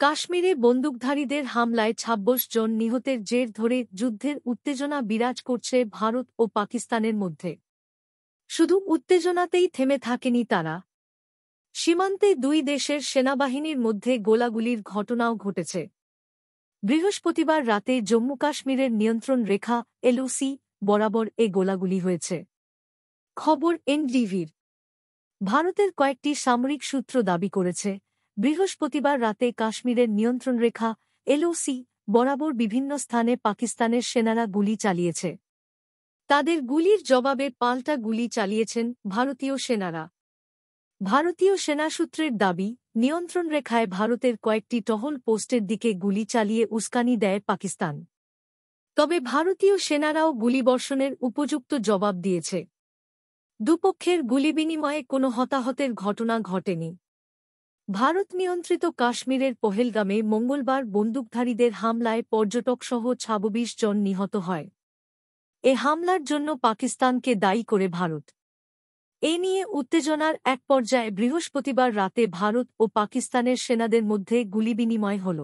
কাশ্মীরে বন্দুকধারীদের হামলায় ২৬ জন নিহতের জের ধরে যুদ্ধের উত্তেজনা বিরাজ করছে ভারত ও পাকিস্তানের মধ্যে। শুধু উত্তেজনাতেই থেমে থাকেনি তারা। সীমান্তে দুই দেশের সেনাবাহিনীর মধ্যে গোলাগুলির ঘটনাও ঘটেছে। বৃহস্পতিবার রাতে জম্মু কাশ্মীরের নিয়ন্ত্রণ রেখা এলওসি বরাবর এ গোলাগুলি হয়েছে। খবর এনডিটিভির। ভারতের কয়েকটি সামরিক সূত্র দাবি করেছে, বৃহস্পতিবার রাতে কাশ্মীরের নিয়ন্ত্রণরেখা এলওসি বরাবর বিভিন্ন স্থানে পাকিস্তানের সেনারা গুলি চালিয়েছে। তাদের গুলির জবাবে পাল্টা গুলি চালিয়েছেন ভারতীয় সেনারা। ভারতীয় সেনাসূত্রের দাবি, নিয়ন্ত্রণরেখায় ভারতের কয়েকটি টহল পোস্টের দিকে গুলি চালিয়ে উস্কানি দেয় পাকিস্তান। তবে ভারতীয় সেনারাও গুলিবর্ষণের উপযুক্ত জবাব দিয়েছে। দুপক্ষের গুলিবিনিময়ে কোনো হতাহতের ঘটনা ঘটেনি। ভারত নিয়ন্ত্রিত কাশ্মীরের পহেলগামে মঙ্গলবার বন্দুকধারীদের হামলায় পর্যটকসহ ২৬ জন নিহত হয়। এ হামলার জন্য পাকিস্তানকে দায়ী করে ভারত। এ নিয়ে উত্তেজনার এক পর্যায়ে বৃহস্পতিবার রাতে ভারত ও পাকিস্তানের সেনাদের মধ্যে গুলিবিনিময় হল।